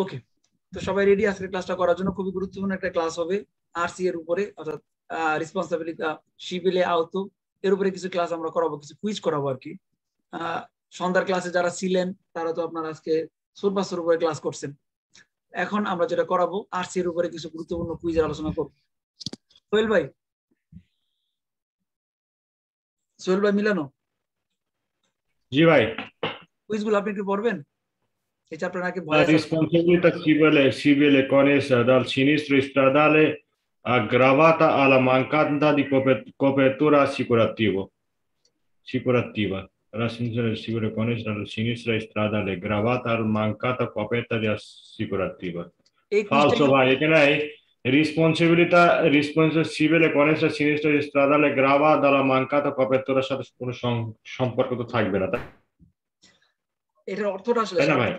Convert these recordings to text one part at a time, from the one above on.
ওকে, তো সবাই রেডি আজকের ক্লাসটা করার জন্য? খুবই গুরুত্বপূর্ণ একটা ক্লাস হবে আরসি এর উপরে, অর্থাৎ রেসপন্সিবিলিটি সিভিলে আওতো এর উপরে কিছু ক্লাস আমরা করাবো, কিছু কুইজ করাবো আর কি। সন্ধ্যার ক্লাসে যারা ছিলেন তারা তো আপনারা আজকে সুরপাসের উপরে ক্লাস করছেন। এখন আমরা যেটা করাবো আরসি এর উপরে কিছু গুরুত্বপূর্ণ কুইজের আলোচনা করব। সোহেল ভাই, সোহেল ভাই মিলানো, জি ভাই। কুইজগুলো আপনি একটু পড়বেন? এই চ্যাপ্টার নাকি ভয় La আছে। responsabilità civile connessa dal sinistro stradale aggravata alla mancanza di copertura assicurativa. La responsabilità civile connessa dal sinistro stradale aggravata alla mancata copertura di assicurativa. এই কুইজটা Falso ভাই, এখানে responsibility civile connessa al sinistro stradale aggravata dalla mancata copertura সাথে কোনো সম্পর্ক তো থাকবে না, এটার অর্থটা আসলে তাই না ভাই?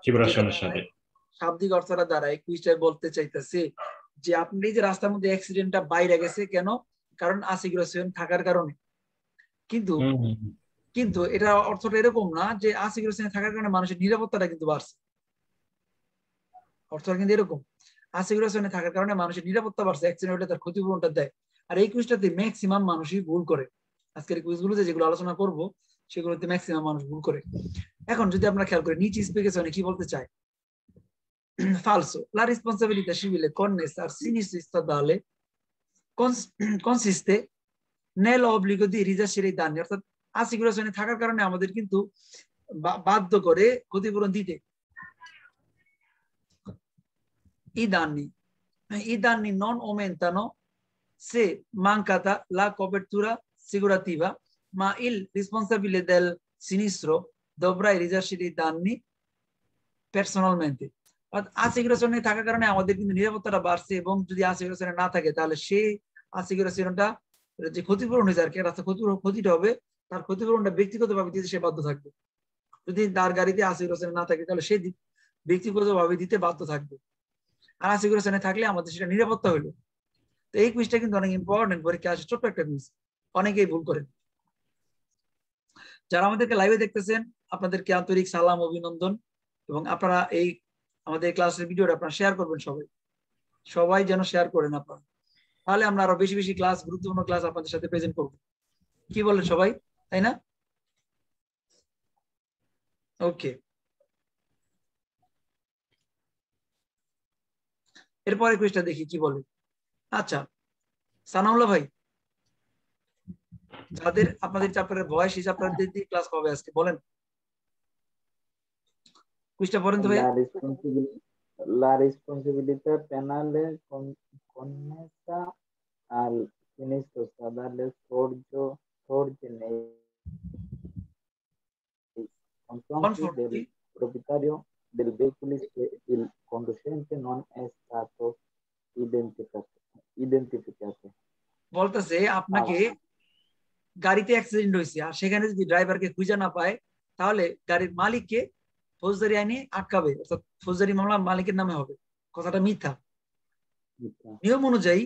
সিকুরেশনের সাথে শাব্দিক অর্থটা দ্বারা এই কুইজটা বলতে চাইতেছে যে আপনি যে রাস্তার মধ্যে অ্যাক্সিডেন্টটা বাইরে গেছে কেন, কারণ আসিকুরেশন থাকার কারণে। কিন্তু কিন্তু এটা অর্থটা এরকম না যে আসিকুরেশন থাকার কারণে মানুষের নিরাপত্তাটা কিন্তু বাড়ছে। অর্থটা কিন্তু এরকম, আসিকুরেশনে থাকার কারণে মানুষের নিরাপত্তা বাড়ছে, অ্যাক্সিডেন্টে তার ক্ষতিপূরণটা দেয়। আর এই কুইজটাতে ম্যাক্সিমাম মানুষই ভুল করে। আজকের কুইজগুলোতে যেগুলো আলোচনা করব সেগুলোতে ম্যাক্সিমাম মানুষ ভুল করে। এখন যদি আমরা খেয়াল করি নিচে স্পেসিফিকেশনে কি বলতে চায়, falso. La responsabilità civile connessa al sinistro statale consiste nell'obbligo di risarcire i danni, অর্থাৎ আসিকুরেশনে থাকার কারণে আমাদের কিন্তু বাধ্য করে ক্ষতিপূরণ দিতে। I danni non aumentano se mancata la copertura assicurativa, ma il responsabile del sinistro dovrà risarcire i danni personalmente. আসিকুরেশনে থাকার কারণে আমাদের কিন্তু নিরাপত্তাটা বাড়ছে, এবং যদি আসিকুরেশনে না থাকে তাহলে সেই আসিকুরেশনটা যে ক্ষতিপূরণ হয়েছে আর কি, ক্ষতিটা হবে তার ক্ষতিপূরণটা ব্যক্তিগতভাবে দিতে সে বাধ্য থাকবে। যদি তার গাড়িতে আসিকুরেশন না থাকে তাহলে সে ব্যক্তিগতভাবে দিতে বাধ্য থাকবে। আর আসিকুরেশনে থাকলে আমাদের সেটা নিরাপত্তা হলো। তো এই কুইজটা কিন্তু অনেক ইম্পর্টেন্ট, পরীক্ষা আসে, ছোট্ট একটা কুইজ, অনেকেই ভুল করেন। যারা আমাদেরকে লাইভে দেখতেছেন আপনাদেরকে আন্তরিক সালাম, অভিনন্দন, এবং আপনারা এই আমাদের ক্লাসের ভিডিওটা আপনারা শেয়ার করবেন, সবাই যেন শেয়ার করেন আপনারা, তাহলে আমরা আরো বেশি বেশি ক্লাস, গুরুত্বপূর্ণ ক্লাস আপনাদের সাথে প্রেজেন্ট করব। কি বলেন সবাই, তাই না? ওকে, এরপরে কুইজটা দেখি কি বলে। আচ্ছা সানাউল্লাহ ভাই, যাদের আপনাদের চ্যাপ্টারের ভয় সেই চ্যাপ্টারদের দিয়ে ক্লাস হবে আজকে, বলেন কুইজটা পড়েন তো ভাই। La responsabilità penale connessa al sinistro stradale sorge nei confronti del proprietario del veicolo se il conducente non è stato identificato. বলতেছে আপনাকে গাড়িতে অ্যাক্সিডেন্ট হয়েছে আর সেখানে যদি ড্রাইভারকে খুঁজে না পায় তাহলে গাড়ির মালিককে ফৌজদারি আইনে আটকাবে, অর্থাৎ ফৌজদারি মামলা মালিকের নামে হবে। কথাটা মিথ্যা। নিয়ম অনুযায়ী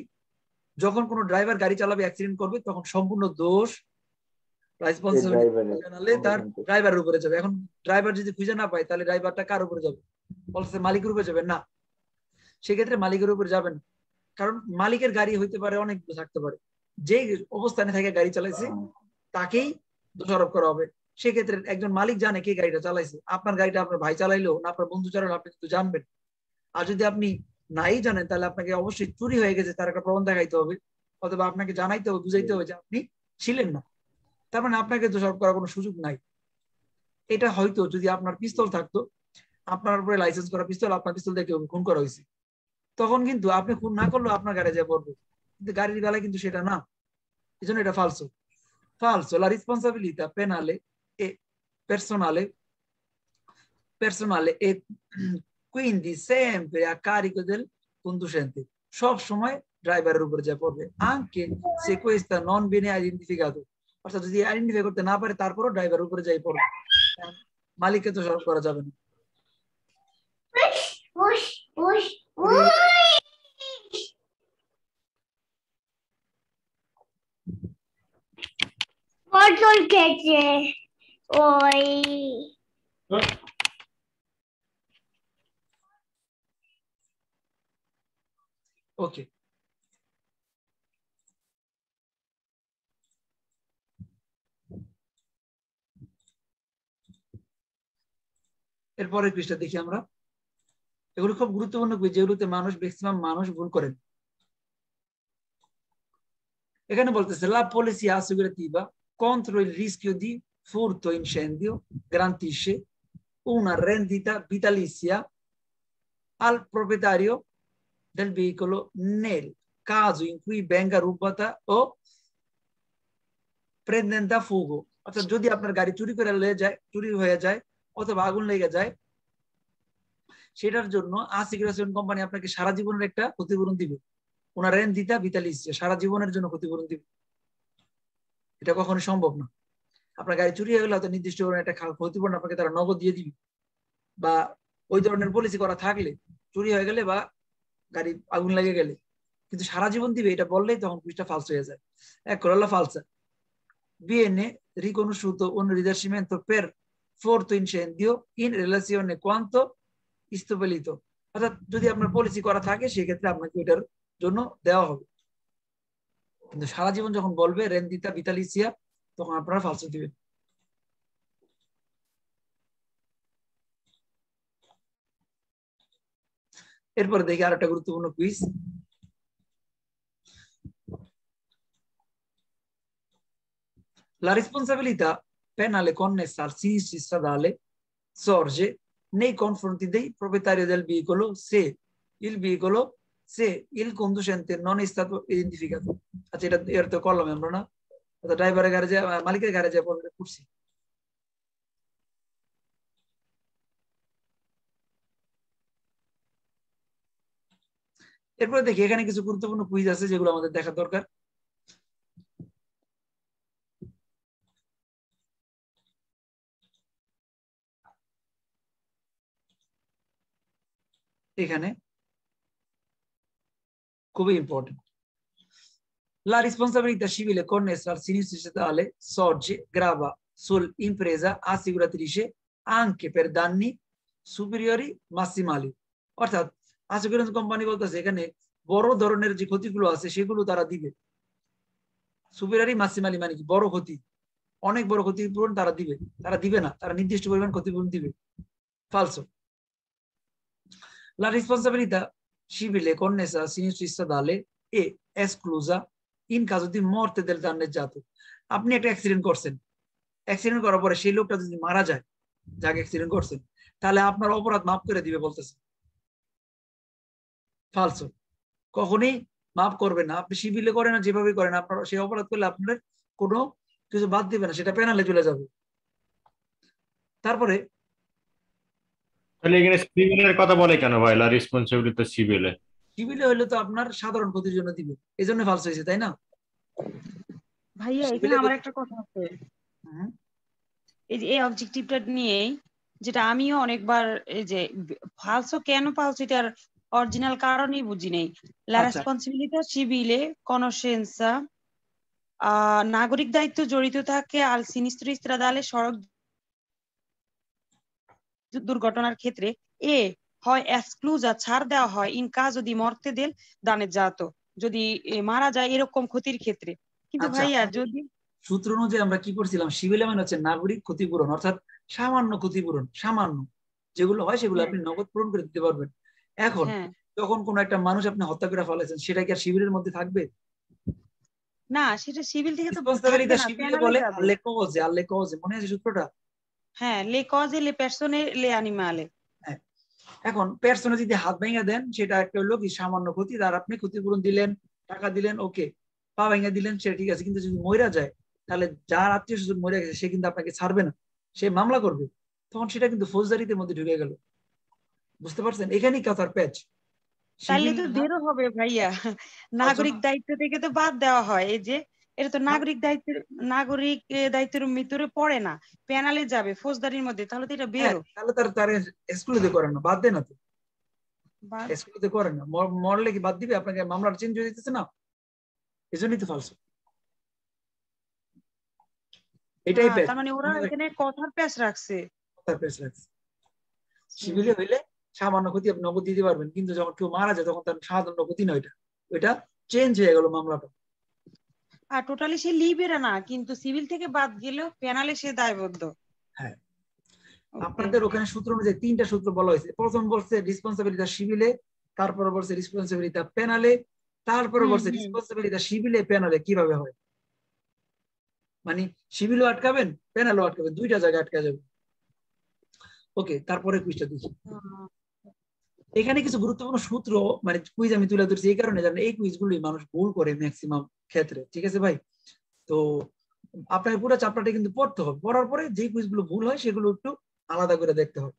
যখন কোনো ড্রাইভার গাড়ি চালাবে, অ্যাক্সিডেন্ট করবে, তখন সম্পূর্ণ দোষ তার ড্রাইভারের উপরে যাবে। এখন ড্রাইভার যদি খুঁজে না পায় তাহলে ড্রাইভারটা কার উপরে যাবে? বলছে মালিকের উপরে যাবে না। সেক্ষেত্রে মালিকের উপরে যাবেন, কারণ মালিকের গাড়ি হইতে পারে, অনেক থাকতে পারে, যে অবস্থানে থেকে গাড়ি চালাইছে তাকেই দোষারোপ করা হবে। সেক্ষেত্রে একজন মালিক জানে কে গাড়িটা চালাইছে। আপনার গাড়িটা আপনার ভাই চালাইলো না আপনার বন্ধু চালাইলো, আপনি কিন্তু জানবেন। আর যদি আপনি নাই জানেন তাহলে আপনাকে অবশ্যই চুরি হয়ে গেছে তার একটা প্রমাণ দেখাইতে হবে, অথবা আপনাকে জানাইতে হবে, বুঝাইতে হবে যে আপনি ছিলেন না। তার মানে আপনাকে দোষারোপ করার কোনো সুযোগ নাই। এটা হয়তো যদি আপনার পিস্তল থাকতো, আপনার উপরে লাইসেন্স করা পিস্তল, আপনার পিস্তল দিয়ে কেউ খুন করা হয়েছে, তখন কিন্তু আপনি খুন না করলেও আপনার গাড়ি যা পড়বে, কিন্তু গাড়ির বেলায় কিন্তু সেটা না। এই জন্য এটা ফালসো। Falso, la responsabilità penale e personale è quindi sempre a carico del conducente. সব সময় ড্রাইভারের উপরে যা পড়বে, anche se questa non viene identificato, অর্থাৎ যদি আইডেন্টিফাই করতে না পারে তারপরও ড্রাইভারের উপরে যাই পড়বে, মালিককে তো সরব করা যাবে না। Botol খেয়েছে ওই ওকে, এরপরের পৃষ্ঠা দেখি আমরা। এগুলো খুব গুরুত্বপূর্ণ কুইজ, যেগুলোতে ম্যাক্সিমাম মানুষ ভুল করেন। এখানে বলতেছে la polizia assicurativa contro il rischio di furto e incendio garantisce una rendita vitalizia al proprietario del veicolo nel caso in cui venga rubata o prendenda fuoco। অর্থাৎ যদি আপনার গাড়ি চুরি হয়ে যায় অথবা আগুন লেগে যায়, সেটার জন্য আসিকুরেশন কোম্পানি আপনাকে সারা জীবনের একটা ক্ষতিপূরণ দিবে। ওনার রেন্দিতা ভিটালিসিয়া, সারা জীবনের জন্য ক্ষতিপূরণ দিবে। এটা কখনো সম্ভব না। আপনার গাড়ি চুরি হয়ে গেলে হয়তো নির্দিষ্ট একটা ক্ষতিপূরণ আপনাকে তারা নগদ দিয়ে দিবে, বা ওই ধরনের পলিসি করা থাকলে চুরি হয়ে গেলে বা গাড়ি আগুন লেগে গেলে, কিন্তু সারা জীবন দিবে এটা বললেই তখন পৃষ্ঠা ফালস হয়ে যায়। ecco la falsa viene riconosciuto un risarcimento per forte incendio in relazione quanto stabilito। অর্থাৎ যদি আপনার পলিসি করা থাকে সেক্ষেত্রে আপনাকে এটার জন্য দেওয়া হবে, কিন্তু সারা জীবন যখন বলবে রেন্দিতা ভিটালিসিয়া তখন আপনারা ফালস দিবেন। এরপরে দেখি আর একটা গুরুত্বপূর্ণ quiz. La responsabilità penale connessa al sinistro stradale sorge nei confronti dei proprietari del veicolo se il conducente non è stato identificato। আচ্ছা, এটা তো করলাম আমরা না, ড্রাইভারের গাড়ি মালিকের গাড়ি যা করছি। এরপরে দেখি এখানে কিছু গুরুত্বপূর্ণ কুইজ আছে যেগুলো আমাদের দেখা দরকার। এখানে খুবই important. La responsabilità civile connessa al sinistro statale sorge grava sull'impresa assicuratrice anche per danni superiori massimali। অর্থাৎ অ্যাসিউরেন্স কোম্পানি বলতেছে এখানে বড় ধরনের যে ক্ষতিগুলো আছে সেগুলো তারা দিবে। সুপিরিয়রি মাসিমালি মানে কি? বড় ক্ষতি, অনেক বড় ক্ষতিপূরণ তারা দিবে। তারা দিবে না, তারা নির্দিষ্ট পরিমাণ ক্ষতিপূরণ দিবে। ফালসো। La responsabilità civile connessa al sinistro stradale è esclusa in caso di morte del danneggiato। আপনি একটা অ্যাক্সিডেন্ট করছেন, অ্যাক্সিডেন্ট করার পরে সেই লোকটা যদি মারা যায়, যাকে অ্যাক্সিডেন্ট করছেন, তাহলে আপনার অপরাধ মাফ করে দিবে বলতেছে। ফালসো, কখনোই মাফ করবে না। আপনি সিভিলে করেন না যেভাবে করেন, আপনার সেই অপরাধ করলে আপনার কোনো কিছু বাদ দিবে না, সেটা পেনালে চলে যাবে। তারপরে তাহলে এখানে সিভিলের কথা বলে কেন ভাই? লা রেসপন্সিবিলিটি সিভিলে, সিভিলে হইলে তো আপনার সাধারণ ক্ষতির জন্য দিবে, এই জন্য ফালস হয়েছে, তাই না? ভাইয়া এখানে আমার একটা কথা আছে, এই অবজেক্টিভটা নিয়েই, যেটা আমিও অনেকবার এই যে ফালসো কেন ফালসো এটার অরিজিনাল কারণই বুঝি নেই। লা রেসপন্সিবিলিটা সিভিলে কনসেন্সা, নাগরিক দায়িত্ব জড়িত থাকে আল সিনিস্ত্রো স্ট্রাদালে, সড়ক দুর্ঘটনার ক্ষেত্রে এ হয় এক্সক্লুজা, ছাড় দেওয়া হয়, ইন কাজ যদি মরতে দেল দানেজ্জাতো, যদি মারা যায় এরকম ক্ষতির ক্ষেত্রে। কিন্তু ভাইয়া যদি সূত্র অনুযায়ী আমরা কি করছিলাম, সিভিলে মানে হচ্ছে নাগরিক ক্ষতিপূরণ, অর্থাৎ সামান্য ক্ষতিপূরণ, সামান্য যেগুলো হয় সেগুলো আপনি নগদ পূরণ করে দিতে পারবেন। এখন যখন কোন একটা মানুষ আপনি হত্যা করে ফেলেছেন, সেটা কি আর সিভিলের মধ্যে থাকবে? না, সেটা সিভিল থেকে তো বলে alle cose, মনে আছে সূত্রটা? হ্যাঁ, le cose le persone le animale। এখন পার্সনে যদি হাত ভেঙে দেন, সেটা একটা হলো কি সামান্য ক্ষতি, তার আপনি ক্ষতিপূরণ দিলেন, টাকা দিলেন, ওকে। পা ভেঙে দিলেন, সেটা ঠিক আছে। কিন্তু যদি মইরা যায়, তাহলে যার আত্মীয় স্বজন মরে গেছে সে কিন্তু আপনাকে ছাড়বে না, সে মামলা করবে, তখন সেটা কিন্তু ফৌজদারিতে মধ্যে ঢুকে গেল। বুঝতে পারছেন? এখানেই কথার প্যাচ। তাহলে তো বেরো হবে ভাইয়া, নাগরিক দায়িত্ব থেকে তো বাদ দেওয়া হয়। এই যে এটা তো নাগরিক দায়িত্বের ভিতরে পড়ে না, প্যানেলে যাবে ফৌজদারির মধ্যে, তাহলে তো এটা বেরো। তাহলে তার এক্সক্লুড করে না, বাদ দেয় না তো, এক্সক্লুড করে না। মরলে কি বাদ দিবে? আপনাকে মামলার চেঞ্জ হয়ে যেতেছে না, এজন্যই তো ফালসো। এটাই প্যাচ। তার মানে ওরা এখানে কথার প্যাচ রাখছে, কথার প্যাচ রাখছে। সিভিলে হইলে সামান্য ক্ষতি আপনি নগদ দিতে পারবেন, কিন্তু যখন কেউ মারা যায় তখন তার সাধারণ ক্ষতি নয়, এটা ওইটা চেঞ্জ হয়ে গেল মামলাটা। আর টোটালি সে লিবেরা না, কিন্তু সিভিল থেকে বাদ গেলেও পেনালে সে দায়বদ্ধ। হ্যাঁ, আপনাদের ওখানে সূত্র অনুযায়ী 3টা সূত্র বলা হয়েছে। প্রথম বলছে রেসপন্সিবিলিটি সিভিলে, তারপর বলছে রেসপন্সিবিলিটি পেনালে, তারপরে বলছে রেসপন্সিবিলিটি সিভিলে পেনালে কিভাবে হয়। মানে সিভিলও আটকাবেন, পেনালও আটকাবেন, 2টা জায়গায় আটকা যাবে। ওকে, তারপরে কুইজটা দেখি। এখানে কিছু গুরুত্বপূর্ণ সূত্র মানে কুইজ আমি তুলে ধরছি এই কারণে, জানেন এই কুইজগুলোই মানুষ ভুল করে ম্যাক্সিমাম ক্ষেত্রে, ঠিক আছে ভাই? তো আপনাকে পুরো চ্যাপ্টারটা কিন্তু পড়তে হবে, পড়ার পরে যে কুইজগুলো ভুল হয় সেগুলো একটু আলাদা করে দেখতে হবে।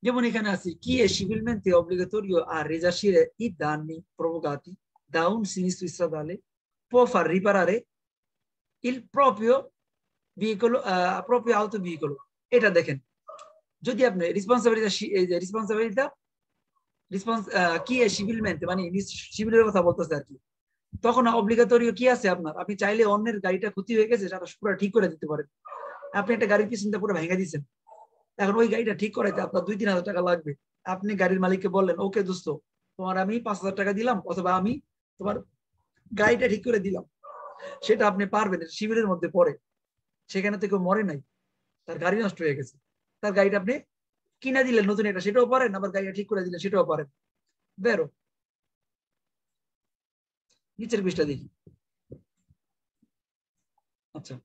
যেমন এখানে আছে কি è civilmente obbligatorio a risarcire i danni provocati da un sinistro stradale può far riparare il proprio veicolo, proprio autoveicolo। এটা দেখেন, যদি আপনি রেসপন্সিবিলিটি কি è civilmente মানে সিভিলের কথা বলতেছে আর কি, তখন অব্লিগাটোরিও কি আছে আপনার, আপনি চাইলে অন্যের গাড়িটা ক্ষতি হয়ে গেছে সেটা পুরো ঠিক করে দিতে পারেন। আপনি একটা গাড়ির পিছনটা পুরো ভেঙে দিচ্ছেন, এখন ওই গাড়িটা ঠিক করাইতে আপনার 2-3 হাজার টাকা লাগবে। আপনি গাড়ির মালিককে বললেন, ওকে দোস্ত তোমার আমি 5,000 টাকা দিলাম, অথবা আমি তোমার গাড়িটা ঠিক করে দিলাম, সেটা আপনি পারবেন, শিবিরের মধ্যে পড়ে। সেখানে তো কেউ মরে নাই, তার গাড়ি নষ্ট হয়ে গেছে, তার গাড়িটা আপনি কিনা দিলেন নতুন এটা, সেটাও পারেন, আবার গাড়িটা ঠিক করে দিলেন সেটাও পারেন। বেরো নিচের পৃষ্ঠা দেখি। আচ্ছা,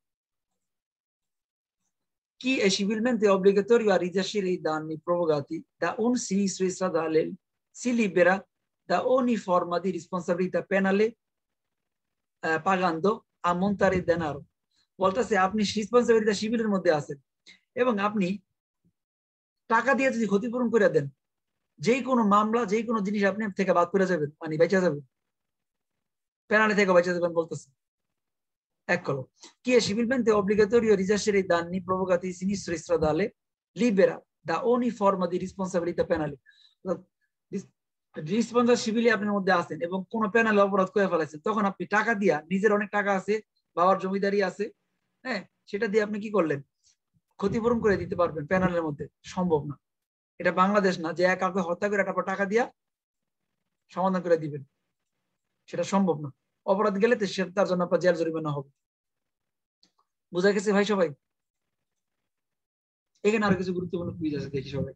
chi è civilmente obbligatorio a risarcire i danni provocati da un sinistro stradale si libera da ogni forma di responsabilità penale pagando ammontare denaro। বলতেছে আপনি রেসপন্সিবিলিটি সিভিলের মধ্যে আছেন এবং আপনি টাকা দিয়ে যদি ক্ষতিপূরণ করে দেন, যে কোনো মামলা যে কোনো জিনিস আপনি থেকে বাদ করে যাবেন, মানে বেঁচে যাবেন, পেনালে থেকে বেঁচে যাবেন বলতেছে। Eccolo, chi è civilmente obbligatorio a risarcire i danni provocati in sinistro stradale libera da ogni forma di responsabilità penale। Responsibility আপনার মধ্যে আছেন এবং কোন পেনালে অপরাধ করে ফেলেছেন, তখন আপনি টাকা দিয়া, নিজের অনেক টাকা আছে, বাবার জমিদারি আছে, হ্যাঁ, সেটা দিয়ে আপনি কি করলেন, ক্ষতিপূরণ করে দিতে পারবেন পেনালের মধ্যে। সম্ভব না, এটা বাংলাদেশ না যে কাউকে হত্যা করে তারপর টাকা দিয়া সমাধান করে দিবেন, সেটা সম্ভব না। অপরাধ গেলে তার জন্য আপনার জেল জরিমানা হবে। বুঝা গেছে ভাই সবাই? এখানে আরো কিছু গুরুত্বপূর্ণ কুইজ আছে, দেখি সবাই।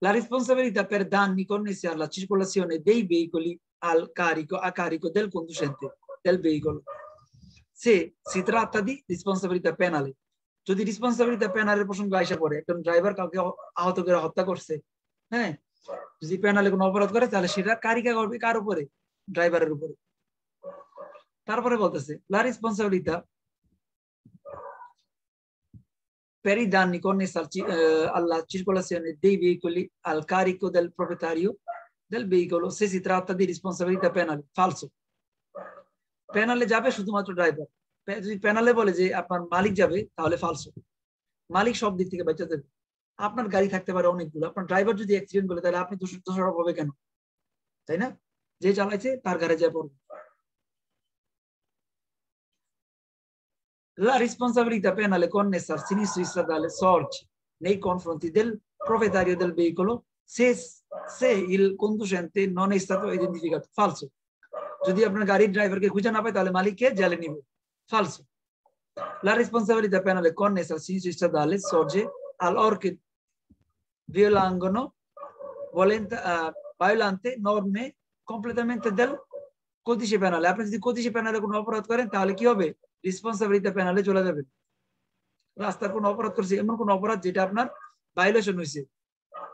La responsabilità per danni connessi alla circolazione dei veicoli a carico del conducente del veicolo se si tratta di responsabilità penale। যদি রেসপন্সিবিলিটি পেনালের প্রসঙ্গ আসে পড়ে, একজন ড্রাইভার কাউকে আহত করে হত্যা করছে, হ্যাঁ, যদি পেনালে কোনো অপরাধ করে তাহলে সেটা কারিকা করবে কার উপরে, ড্রাইভারের উপরে। তারপরে বলতেছে la responsabilità per i danni connessi alla circolazione dei veicoli al carico del proprietario del veicolo se si tratta di responsabilità penale। falso, পেনালে যাবে শুধুমাত্র ড্রাইভার। যদি পেনালে বলে যে আপনার মালিক যাবে তাহলে ফালসো, মালিক সব দিক থেকে বেঁচে যাবে। আপনার গাড়ি থাকতে পারে অনেকগুলো, আপনার ড্রাইভার যদি অ্যাক্সিডেন্ট করে তাহলে আপনি দোষারোপ হবে কেন, তাই না? যে চালাইছে তার গাড়ি যা পড়বে। La responsabilità penale connessa al sinistro stradale sorge nei confronti del proprietario del veicolo se il conducente non è stato identificato। falso, যদি আপনার গাড়ির ড্রাইভারকে খুঁজে না পায় তাহলে মালিককে জেলে নিবে। falso, la responsabilità penale connessa al sinistro stradale sorge allorché violano violante norme completamente del codice penale। আপনি যদি codice penale কোনো অপরাধ করেন তাহলে কি হবে, রেসপন্সিবিলিটি পেনালে চলে যাবে। রাস্তার কোনো অপরাধ করছে, এমন কোন অপরাধ যেটা আপনার ভায়োলেশন হয়েছে,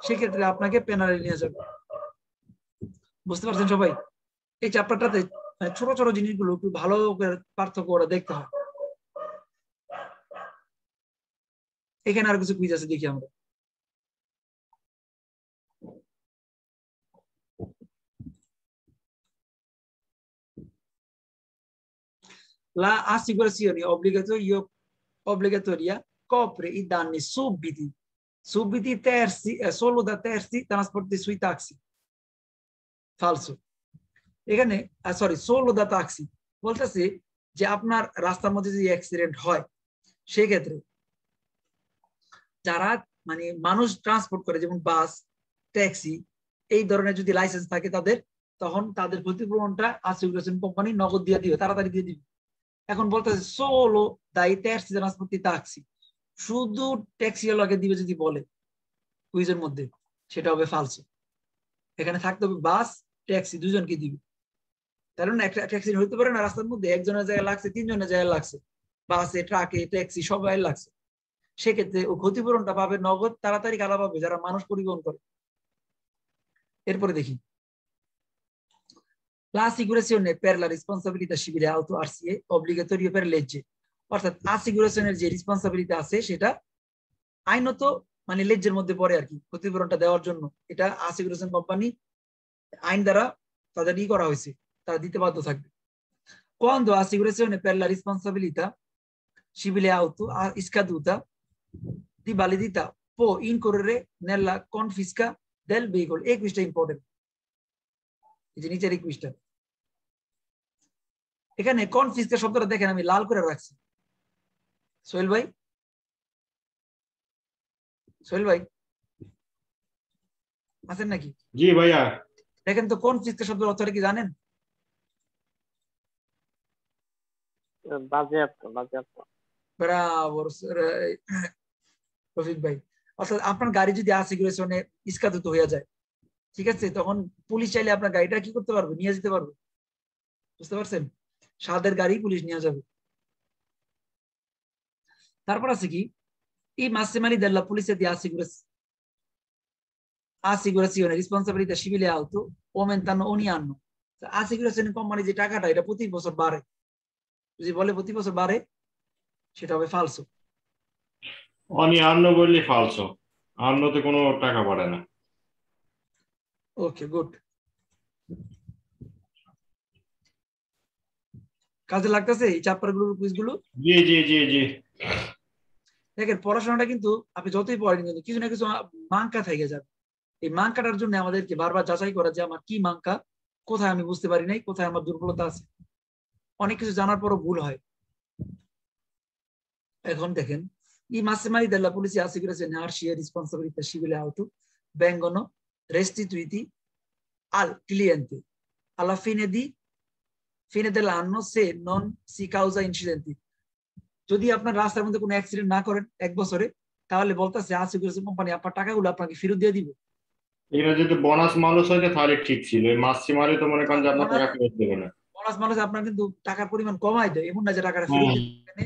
সেক্ষেত্রে আপনাকে পেনালে নিয়ে যাবে। বুঝতে পারছেন সবাই? এই চ্যাপ্টারটাতে ছোট ছোট জিনিসগুলো একটু ভালো করে পার্থক্য করে দেখতে হয়। এখানে আর কিছু কুইজ আছে, দেখি আমরা। La assicurazione obbligatoria copre i danni subiti terzi solo da terzi trasporti sui taxi। falso, এখানে সরি solo da taxi বলতেছে যে আপনার রাস্তার মধ্যে যদি অ্যাক্সিডেন্ট হয় সেই ক্ষেত্রে যারা মানে মানুষ ট্রান্সপোর্ট করে যেমন বাস, ট্যাক্সি এই ধরনের যদি লাইসেন্স থাকে তাদের, তখন তাদের ক্ষতিপূরণটা অ্যাসিগুরেশন কোম্পানি নগদ দিয়ে দিবে, তাড়াতাড়ি দিয়ে দিবে। এখন বলতেছে solo dai terzi dei trasporti taxi, শুধু ট্যাক্সি ওয়ালাকে দিবে যদি বলে কুইজের মধ্যে, সেটা হবে ফালসো। এখানে থাকতে হবে বাস ট্যাক্সি দুজনকে দিবে। কারণ একটা ট্যাক্সি হইতে পারে না রাস্তার মধ্যে একজনের জায়গায় লাগছে, তিনজনের জায়গায় লাগছে, বাসে ট্রাকে ট্যাক্সি সবাই লাগছে, সেক্ষেত্রে ও ক্ষতিপূরণটা পাবে নগদ, তাড়াতাড়ি কালা পাবে যারা মানুষ পরিবহন করে। এরপরে দেখি l'assicurazione per la responsabilità civile auto RCA obbligatorio per legge, অর্থাৎ assicurationের যে রেসপন্সিবিলিটি আছে সেটা আইনত মানে লেজের মধ্যে পড়ে আর কি, ক্ষতিপূরণটা দেওয়ার জন্য এটা assicurazione কোম্পানি আইন দ্বারা তাদের ই করা হয়েছে, তারা দিতে বাধ্য থাকবে। quando assicurazione per la responsabilità civile auto scaduta di validità può incorrere nella confisca del veicolo, e questo è importante, এই যে নিচের এই কুইজটা এখানে কনফিসকা শব্দটা দেখেন আমি লাল করে রাখছি। সোহেল ভাই, সোহেল ভাই আছেন নাকি? জি ভাইয়া। দেখেন তো কনফিসকা শব্দের অর্থটা কি জানেন? ব্রাভো রফিক ভাই। অর্থাৎ আপনার গাড়ি যদি অ্যাসিগুরেশনে ইস্কাতুত হয়ে যায়, ঠিক আছে, তখন পুলিশ চাইলে আপনার গাড়িটা কি করতে পারবে, নিয়ে যেতে পারবে। বুঝতে পারছেন? সাদের গাড়ি পুলিশ নিয়ে যাবে। তারপর আছে কি i massimali della polizia di assicurazione responsabilità civile auto aumentano ogni anno, assicurazione company যে টাকাটা এটা প্রতি বছর বাড়ে, যদি বলে প্রতি বছর বাড়ে সেটা হবে ফালসো। ogni anno বললে ফালসো, আন্নতে কোনো টাকা বাড়ে না। ওকে গুড, কাজে লাগতেছে এই চ্যাপ্টারগুলোর কুইজগুলো? জি জি জি জি। দেখেন পড়াশোনাটা কিন্তু আপনি যতই পড়েন কিন্তু কিছু না কিছু মাঙ্কা থেকে যাবে। এই মাঙ্কাটার জন্য আমাদেরকে বারবার যাচাই করা যে আমার কি মাঙ্কা, কোথায় আমি বুঝতে পারি নাই, কোথায় আমার দুর্বলতা আছে। অনেক কিছু জানার পরও ভুল হয়। এখন দেখেন i massimali della polizia assicurazione RCA responsabilità civile auto vengono restituiti al cliente alla fine dell'anno se non si causa incidenti, যদি আপনার রাস্তার মধ্যে কোনো অ্যাক্সিডেন্ট না করেন এক বছরে, তাহলে বলতেছে অ্যাসিগুরেশন কোম্পানি আপনার টাকাগুলো আপনাকে ফেরত দিয়ে দিবে। এটা যদি বোনাস মালুস হয় তাহলে ঠিক ছিল, এই মাসিমারি তো মনে করেন যে আপনার টাকা ফেরত দেবে না। বোনাস মালুস আপনার কিন্তু টাকার পরিমাণ কমায় দেয়, এমন না যে টাকাটা ফেরত দিবে।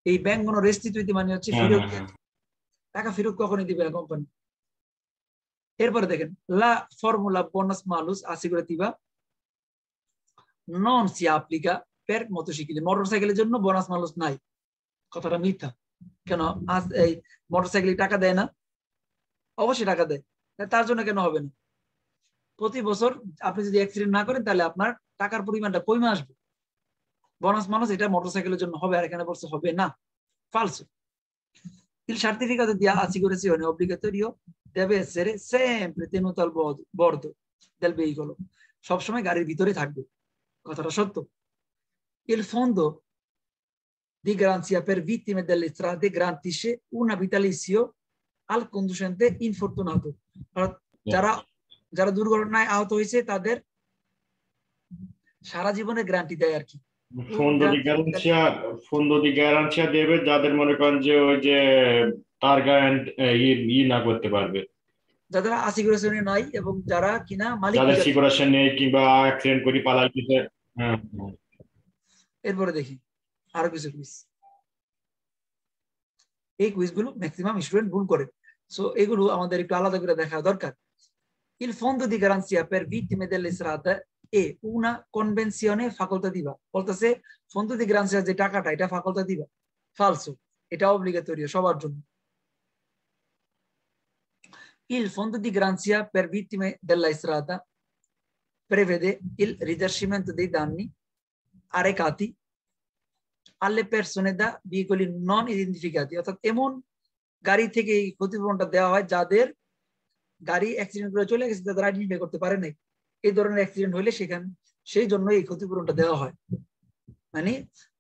এই vengono restituiti মানে হচ্ছে ফেরত দিয়ে টাকা ফেরত কখনই দিবে না কোম্পানি। এরপরে দেখেন la formula bonus malus assicurativa non si applica per motocicli, মোটরসাইকেলের জন্য বোনাস মালুস নাই, কথাটা মিথ্যা। কেন? এই মোটরসাইকেলে টাকা দেয় না? অবশ্যই টাকা দেয়, তার জন্য কেন হবে না? প্রতি বছর আপনি যদি অ্যাক্সিডেন্ট না করেন তাহলে আপনার টাকার পরিমাণটা কমে আসবে। বোনাস মালুস এটা মোটরসাইকেলের জন্য হবে, আর এখানে বলছে হবে না, falso. Il certificato di assicurazione obbligatorio deve essere sempre tenuto al bordo del veicolo, সবসময় গাড়ির ভিতরে থাকবে, কথাটা সত্য। Il fondo di garanzia per vittime delle strade garantisce una vitalizio al conducente infortunato, যারা দুর্ঘটনায় আহত হয়েছে তাদের সারা জীবনের গ্যারান্টি দেয় আর কি। fondo di garanzia দেবে যাদের মনে করেন যে ওই যে তার গ্যারান্টি না করতে পারবে, যাদের অ্যাসিগুরেশনে নাই এবং যারা কিনা মালিক, যাদের অ্যাসিগুরেশন নেই কিংবা অ্যাক্সিডেন্ট করে পালাই দিতে। এরপরে দেখি আরো কিছু কুইজ। এই কুইজগুলো ম্যাক্সিমাম স্টুডেন্ট ভুল করে, সো এগুলো আমাদের একটু আলাদা করে দেখা দরকার। Il fondo di garanzia per vittime delle strade è una convenzione facoltativa, বলতেছে fondo di garanzia যে টাকাটা এটা facoltativa, falso, এটা obligatorio সবার জন্য। Il fondo di garanzia per vittime della strada prevede il risarcimento dei danni arrecati alle persone da veicoli non identificati, অর্থাৎ এমন গাড়ি থেকে এই ক্ষতিপূরণটা দেওয়া হয় যাদের গাড়ি অ্যাক্সিডেন্ট করে চলে গেছে, তাদের আইডেন্টিফাই করতে পারে নাই, এই ধরনের অ্যাক্সিডেন্ট হলে সেখানে সেই জন্য এই ক্ষতিপূরণটা দেওয়া হয়, মানে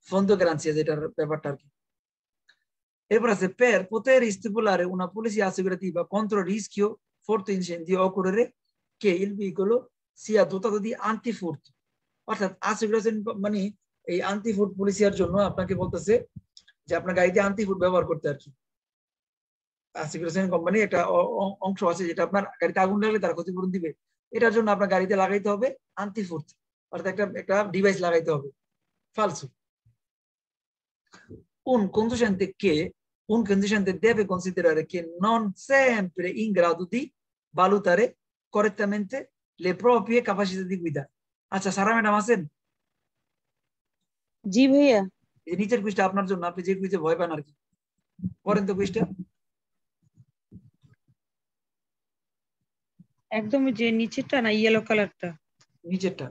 ফোন্দো গ্যারান্সিয়া যেটার ব্যাপারটা আর কি। এরপর আছে per poter stipulare una polizia assicurativa contro il rischio forte incendio occorre che il veicolo sia dotato di antifurto অর্থাৎ assicurazione মানে এই আন্টিফুড পলিসির জন্য আপনাকে বলতেছে যে আপনার গাড়িতে আন্টিফুড ব্যবহার করতে আর কি assicurazione কোম্পানি একটা অংশ আছে যেটা আপনার গাড়িতে আগুন লাগলে তারা ক্ষতিপূরণ দিবে এটার জন্য আপনার গাড়িতে লাগাইতে হবে আন্টিফুড অর্থাৎ একটা ডিভাইস লাগাইতে হবে falso un conducente deve considerare che non sempre in grado di valutare correttamente le proprie capacità di guida আচ্ছা সারা ম্যাডাম আছেন জি ভাইয়া এই নিচের কুইজটা আপনার জন্য আপনি যে কুইজে ভয় পান আর কি করেন তো কুইজটা একদম যে নিচেরটা না ইয়েলো কালারটা নিচেরটা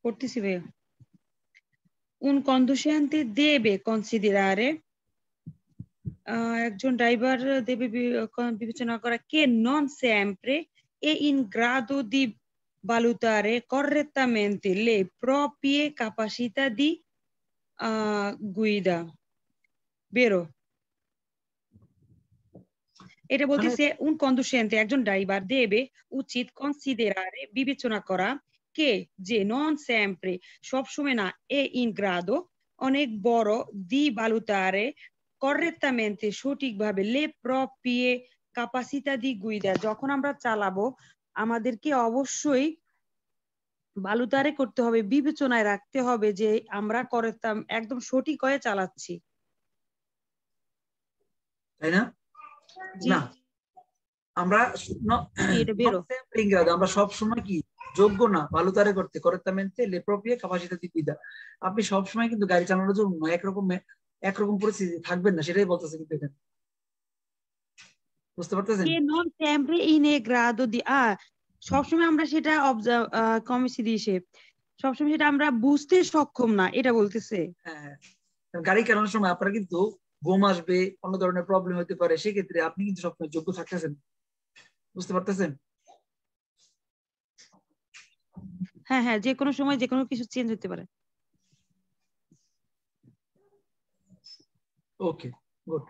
করতেছি ভাইয়া un conducente deve considerare একজন ড্রাইভার দেবে বিবেচনা করা কে non sempre è in grado di valutare correttamente le proprie capacità di guida vero এটা বলতেছে un conducente একজন ড্রাইভার দেবে উচিত considerare বিবেচনা করা কে যে non sempre সবসময় না è in grado অনেক বড় di valutare correttamente সঠিকভাবে le proprie capacità di guida যখন আমরা চালাবো আমাদেরকে অবশ্যই valutare করতে হবে বিবেচনায় রাখতে হবে যে আমরা একদম সঠিক হয়ে চালাচ্ছি তাই না না আমরা আমরা সব সময় কি যোগ্য না valutare করতে correttamente le proprie capacità di guida আপনি সব সময় কিন্তু গাড়ি চালানোর জন্য একরকম পরিস্থিতি থাকবেন না সেটাই বলতেছে কিন্তু এখানে বুঝতে পারতেছেন che non sempre in grado di সবসময় আমরা সেটা কমিশি দিয়েছে সবসময় সেটা আমরা বুঝতে সক্ষম না এটা বলতেছে হ্যাঁ গাড়ি চালানোর সময় আপনার কিন্তু ঘুম আসবে অন্য ধরনের প্রবলেম হতে পারে সেক্ষেত্রে আপনি কিন্তু সবসময় যোগ্য থাকতেছেন বুঝতে পারতেছেন হ্যাঁ হ্যাঁ যে কোনো সময় যে কোনো কিছু চেঞ্জ হতে পারে ওকে গুড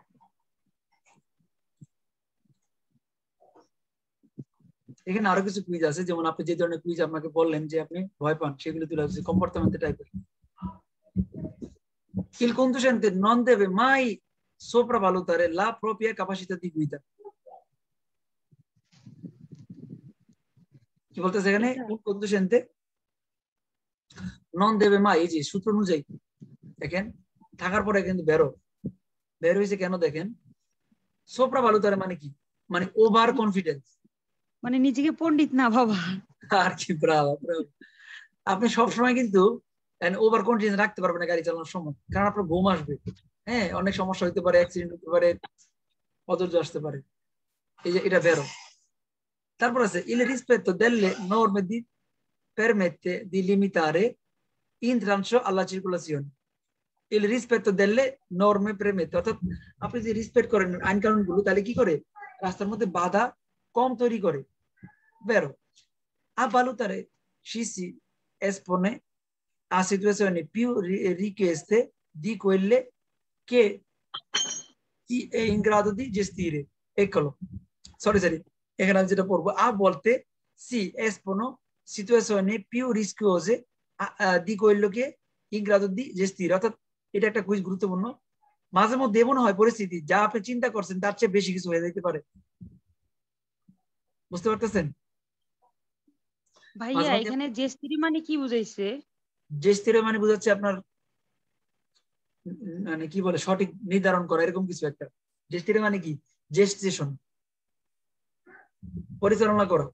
এখানে আরো কিছু কুইজ আছে যেমন আপনি যে ধরনের কুইজ আপনাকে বললেন যে আপনি ভয় পান সেগুলো তুলে আসছে কম্পোর্টামেন্টে টাইপের Il conducente non deve mai sopravvalutare la propria capacità di guida কি বলতেছে এখানে il conducente non deve mai এই যে সূত্র অনুযায়ী দেখেন থাকার পরে কিন্তু বের হয়েছে কেন দেখেন sopravvalutare মানে কি মানে ওভার কনফিডেন্স মানে নিজেকে পণ্ডিত না ভাবা আর কি ব্রাভো আপনি সব সময় কিন্তু ওভার কনফিডেন্স রাখতে পারবেন না গাড়ি চালানোর সময় কারণ আপনার ঘুম আসবে হ্যাঁ অনেক সমস্যা হতে পারে অ্যাক্সিডেন্ট হতে পারে অধৈর্য আসতে পারে এই যে এটা বেরো তারপর আছে il rispetto delle norme di permette di limitare in trancio alla circolazione il rispetto delle norme permette অর্থাৎ আপনি যে রেসপেক্ট করেন আইন কানুনগুলো তাহলে কি করে রাস্তার মধ্যে বাধা কম তৈরি করে বেরো a valutare ci si espone a situazioni più richieste di quelle che si è in grado di gestire eccolo sorry এখানে আমি যেটা পড়বো a volte si espono situazioni più rischiose di quello che in grado di gestire অর্থাৎ এটা একটা quiz গুরুত্বপূর্ণ মাঝে মধ্যে এমন হয় পরিস্থিতি যা আপনি চিন্তা করছেন তার চেয়ে বেশি কিছু হয়ে যেতে পারে বুঝতে পারতেছেন ভাইয়া এখানে জেস্তিরি মানে কি বুঝাইছে জেস্তিরি মানে বুঝাচ্ছে আপনার মানে কি বলে সঠিক নির্ধারণ করা এরকম কিছু একটা জেস্তিরি মানে কি জেস্টেশন পরিচালনা করা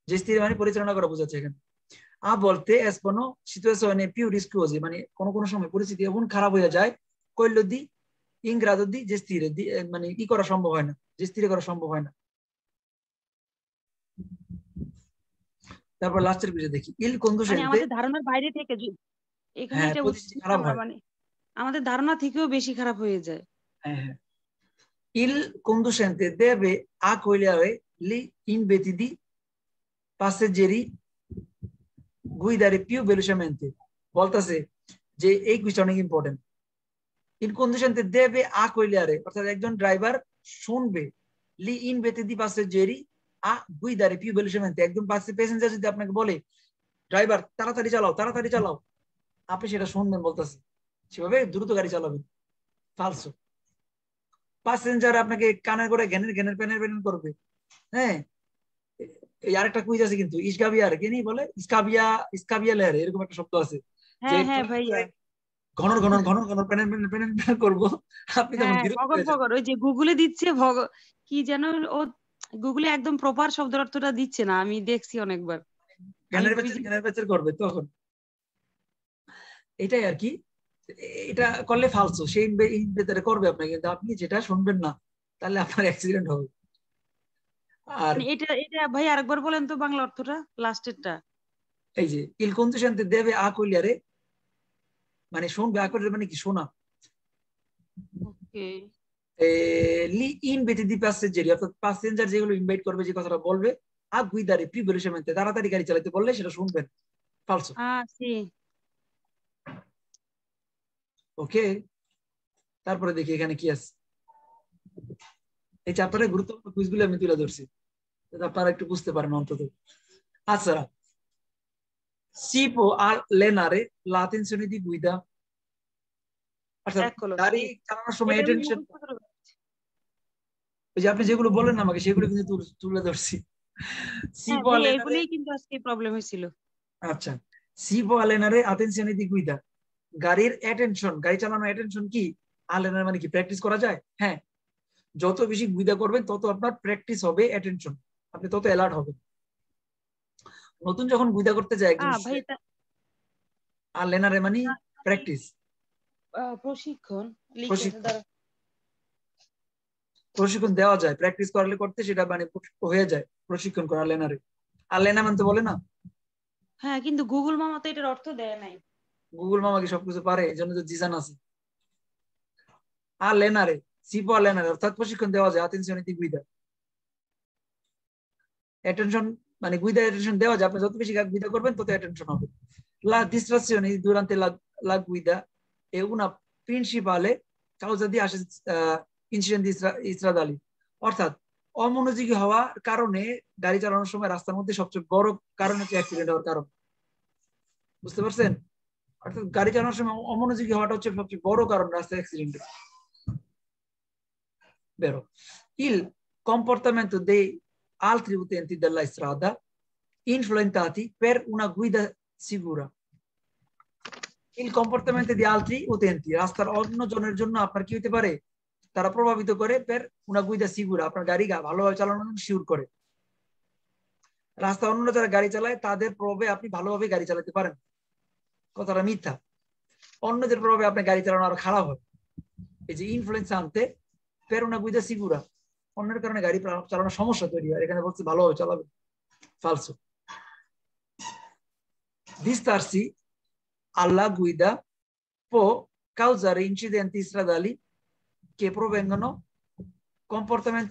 জেস্তিরি মানে পরিচালনা করা বোঝাচ্ছে এখানে a volte espono situazioni più rischiose মানে কোন সময় পরিস্থিতি এমন খারাপ হয়ে যায় quello di in grado di gestire মানে কি করা সম্ভব হয় না জেস্তিরি করা সম্ভব হয় না তারপর লাস্টের বিষয় দেখি il conducente মানে আমাদের ধারণার বাইরে থেকে এখানে এটা খারাপ হয় মানে আমাদের ধারণা থেকেও বেশি খারাপ হয়ে যায় হ্যাঁ il conducente deve accogliere gli inviti di passeggeri guidare più velocemente বলতাছে যে এই কুইজটা অনেক ইম্পর্টেন্ট। ইন কন্ডিশনতে দেবে আ কইলিয়ারে, অর্থাৎ একজন ড্রাইভার শুনবে লি ইন বেতে দি পাসেঞ্জেরি আ গুইদারে পিউ বেলিশমেন্তে, একদম পাশে প্যাসেঞ্জার যদি আপনাকে বলে ড্রাইভার তাড়াতাড়ি চালাও তাড়াতাড়ি চালাও, আপনি সেটা শুনবেন বলতেছে, সেভাবে দ্রুত গাড়ি চালাবেন। ফালসো। প্যাসেঞ্জার আপনাকে কানের করে ঘ্যানের ঘ্যানের প্যানের প্যানের করবে। হ্যাঁ, এই আরেকটা কুইজ আছে কিন্তু, ইসকাবিয়ার কি নি বলে, ইসকাবিয়া ইসকাবিয়া লেয়ার, এরকম একটা শব্দ আছে যে হ্যাঁ হ্যাঁ ভাইয়া, ঘন ঘন ঘন ঘন প্যানের প্যানের প্যানের প্যানের করবো, আপনি তখন হ্যাঁ বিরক্ত ভগর হয়ে যাবেন। ভগর, ওই যে গুগলে দিচ্ছে কি যেন, ও গুগলে একদম প্রপার শব্দের অর্থটা দিচ্ছে না, আমি দেখছি অনেকবার। আমি ঘ্যানের প্যাচের করবে তখন, এটাই আর কি। এটা করলে ফালসো, সেই ভেতরে করবে আপনাকে, কিন্তু আপনি যেটা শুনবেন না, তাহলে আপনার অ্যাক্সিডেন্ট হবে। আর মানে এটা এটা ভাই আরেকবার বলেন তো বাংলা অর্থটা, লাস্টেরটা। এই যে ইল কন্ডিশনতে দেবে আ কইলিয়ারে, মানে শুনবে, আ কইলিয়ারে মানে কি শোনা। ওকে। লি ইন বেতে দি প্যাসেঞ্জারি, অর্থাৎ প্যাসেঞ্জার যেগুলো ইনভাইট করবে, যে কথাটা বলবে, আ গুইদারে প্রি বেলিশমেন্তে, তাড়াতাড়ি গাড়ি চালাতে বললে সেটা শুনবেন। ফালসো। সি। ওকে, তারপরে দেখি এখানে কি আছে। এই চ্যাপ্টারে গুরুত্বপূর্ণ কুইজগুলো আমি তুলে ধরছি, যাতে আপনারা একটু বুঝতে পারেন অন্তত। আচ্ছা, si può allenare l'attenzione di guida, অর্থাৎ Eccolo, গাড়ি sì. চালানোর সময় এটা আমি অ্যাটেনশন, মুখস্থ করে ফেলেছি। ওই যে আপনি যেগুলো বলেন আমাকে সেগুলো কিন্তু তুলে ধরছি। si হ্যাঁ può ভাই, allenare, এগুলোই কিন্তু আজকে প্রবলেম হয়েছিল। আচ্ছা, si può allenare attenzione di guida, গাড়ির অ্যাটেনশন, গাড়ি চালানোর অ্যাটেনশন কি, আলেনার মানে কি প্র্যাকটিস করা যায়। হ্যাঁ, যত বেশি গুইদা করবেন তত আপনার প্র্যাকটিস হবে অ্যাটেনশন, আপনি তত অ্যালার্ট হবেন। নতুন যখন গুইদা করতে যায় একজন ভাই আলেনারে মানে প্র্যাকটিস, প্রশিক্ষণ প্রশিক্ষণ, প্রশিক্ষণ দেওয়া যায়, প্র্যাকটিস করলে করতে সেটা মানে হয়ে যায় প্রশিক্ষণ করা লেনারে। আর লেনা মানতে বলে না। হ্যাঁ, কিন্তু গুগল মামা তো এটার অর্থ দেয় নাই। গুগল মামা কি সবকিছু পারে, এই জন্য তো জিজান আছে। আর লেনারে সিপো লেনারে, অর্থাৎ প্রশিক্ষণ দেওয়া যায় আতেনশন দি গুইদা, অ্যাটেনশন মানে গুইদা অ্যাটেনশন দেওয়া যায়, আপনি যত বেশি গুইদা করবেন তত অ্যাটেনশন হবে। La distrazione durante la guida è una principale causa di incidenti stradali, অর্থাৎ অমনোযোগী হওয়ার কারণে গাড়ি চালানোর সময় রাস্তার মধ্যে সবচেয়ে বড় কারণ হচ্ছে অ্যাক্সিডেন্ট হওয়ার কারণ। বুঝতে পারছেন? অর্থাৎ গাড়ি চালানোর সময় অমনোযোগী হওয়াটা হচ্ছে সবচেয়ে বড় কারণ রাস্তায় অ্যাক্সিডেন্টের। Vero. Il comportamento dei altri utenti della strada influenzati per una guida sicura. Il comportamento di altri utenti, রাস্তার অন্য জনের জন্য আপনার কি হতে পারে, তারা প্রভাবিত করে per una guida sicura, আপনার গাড়ি ভালোভাবে চালানোর জন্য শিওর করে। রাস্তা অন্য যারা গাড়ি চালায় তাদের প্রভাবে আপনি ভালোভাবে গাড়ি চালাতে পারেন, কথাটা মিথ্যা। অন্যদের প্রভাবে আপনার গাড়ি চালানো আরো খারাপ হয়। এই যে ইনফ্লুয়েন্স আনতে per una guida sicura, অন্যের কারণে গাড়ি চালানোর সমস্যা তৈরি হয়, এখানে বলছে ভালোভাবে চালাবে। ফালসো। Distarsi alla guida può causare incidenti stradali che provengono comportare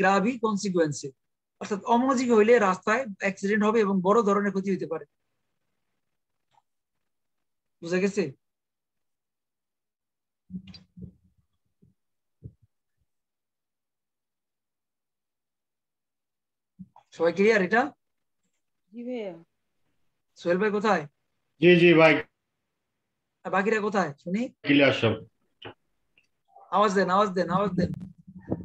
gravi conseguenze, অর্থাৎ অমনোযোগী হইলে রাস্তায় অ্যাক্সিডেন্ট হবে এবং বড় ধরনের ক্ষতি হতে পারে। বুঝা গেছে? সবাই ক্লিয়ার এটা? জি ভাইয়া। সোহেল ভাই কোথায়? জি জি ভাই, বাকিরা কোথায় শুনি? ক্লিয়ার সব। আওয়াজ দেন আওয়াজ দেন আওয়াজ দেন,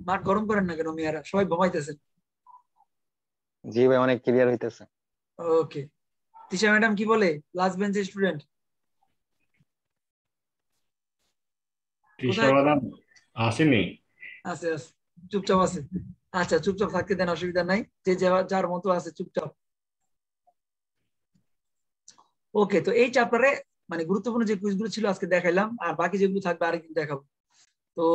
মাঠ গরম করেন না কেন মিয়ারা, সবাই ঘুমাইতেছেন। জি ভাই, অনেক ক্লিয়ার হইতেছে। ওকে, তিশা ম্যাডাম কি বলে, লাস্ট বেঞ্চের স্টুডেন্ট? তিশা ম্যাডাম আসেনি? আছে আছে, চুপচাপ আছে। আচ্ছা, চুপচাপ থাকতে দেন, অসুবিধা নাই, যে যার মতো আছে চুপচাপ। ওকে, তো এই চ্যাপ্টারে মানে গুরুত্বপূর্ণ যে কুইজগুলো ছিল আজকে দেখাইলাম, আর বাকি যেগুলো থাকবে আরেকদিন দেখাবো। তো